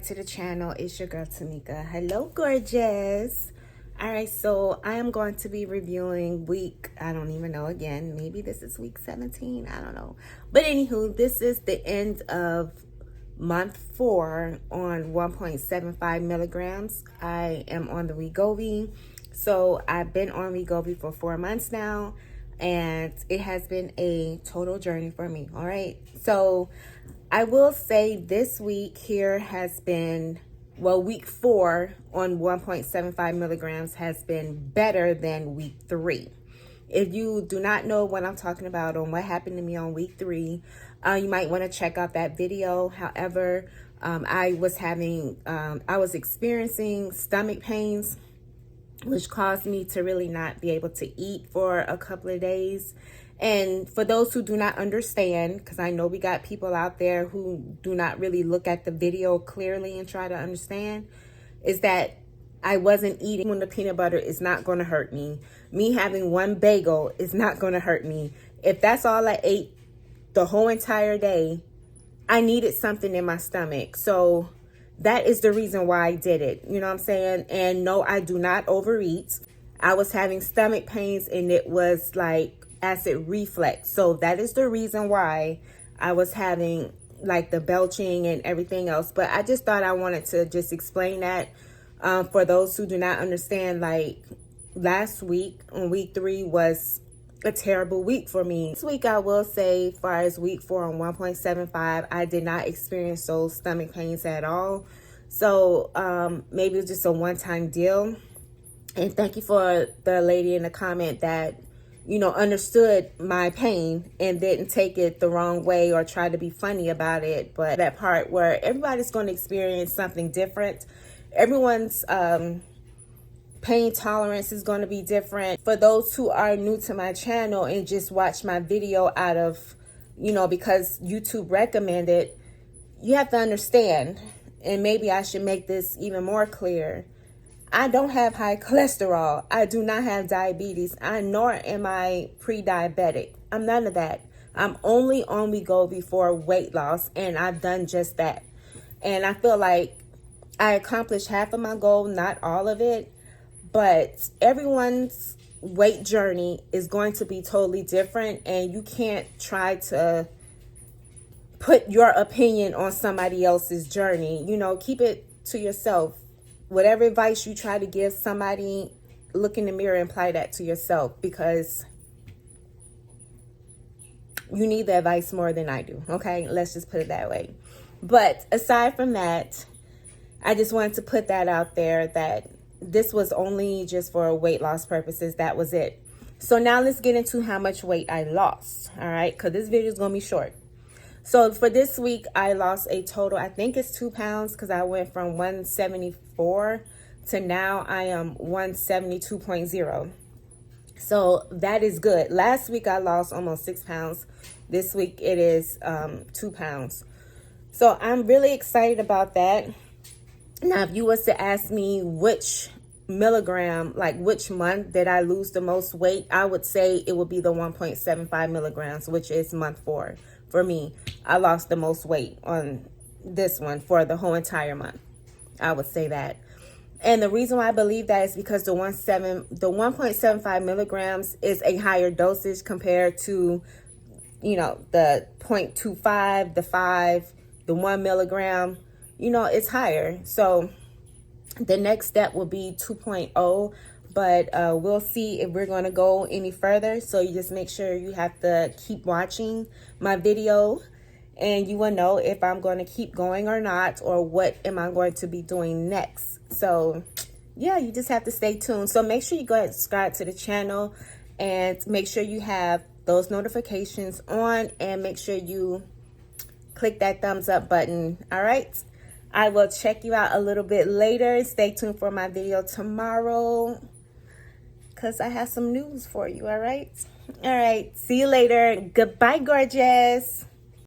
To the channel, it's your girl Tamika. Hello, gorgeous. All right, so I am going to be reviewing I don't even know, again, maybe this is week 17, I don't know, but anywho, this is the end of month 4 on 1.75 milligrams. I am on the Wegovy. So I've been on Wegovy for 4 months now, and it has been a total journey for me. All right, so I will say this week here has been, well, week 4 on 1.75 milligrams has been better than week 3. If you do not know what I'm talking about on what happened to me on week 3, you might want to check out that video. However, I was experiencing stomach pains, which caused me to really not be able to eat for a couple of days. And for those who do not understand, because I know we got people out there who do not really look at the video clearly and try to understand, is that I wasn't eating when the peanut butter is not going to hurt me. Me having one bagel is not going to hurt me. If that's all I ate the whole entire day, I needed something in my stomach. So that is the reason why I did it. You know what I'm saying? And no, I do not overeat. I was having stomach pains and it was like acid reflux. So that is the reason why I was having like the belching and everything else. But I just thought I wanted to just explain that for those who do not understand. Like last week on week 3 was a terrible week for me. This week, I will say, as far as week 4 on 1.75, I did not experience those stomach pains at all. So maybe it's just a one-time deal. And thank you for the lady in the comment that, you know, understood my pain and didn't take it the wrong way or try to be funny about it. But that part where everybody's going to experience something different. Everyone's pain tolerance is going to be different. For those who are new to my channel and just watch my video out of, you know, because YouTube recommended, you have to understand, and maybe I should make this even more clear. I don't have high cholesterol. I do not have diabetes. Nor am I pre-diabetic. I'm none of that. I'm only on Wegovy for weight loss, and I've done just that. And I feel like I accomplished half of my goal, not all of it. But everyone's weight journey is going to be totally different, and you can't try to put your opinion on somebody else's journey. You know, keep it to yourself. Whatever advice you try to give somebody, look in the mirror and apply that to yourself, because you need the advice more than I do. Okay, let's just put it that way. But aside from that, I just wanted to put that out there that this was only just for weight loss purposes. That was it. So now let's get into how much weight I lost. All right, because this video is going to be short. So for this week, I lost a total, I think it's 2 pounds, because I went from 174 to now I am 172.0. So that is good. Last week, I lost almost 6 pounds. This week, it is 2 pounds. So I'm really excited about that. Now, if you was to ask me which milligram, like which month did I lose the most weight, I would say it would be the 1.75 milligrams, which is month 4. For me, I lost the most weight on this one for the whole entire month. I would say that. And the reason why I believe that is because the 1.75 milligrams is a higher dosage compared to, you know, the 0.25, the 5, the 1 milligram. You know, it's higher. So the next step will be 2.0, but we'll see if we're going to go any further. So you just make sure you have to keep watching my video, and you will know if I'm going to keep going or not, or what am I going to be doing next. So yeah, you just have to stay tuned. So make sure you go ahead and subscribe to the channel, and make sure you have those notifications on, and make sure you click that thumbs up button. All right, I will check you out a little bit later. Stay tuned for my video tomorrow, because I have some news for you. All right, see you later. Goodbye, gorgeous.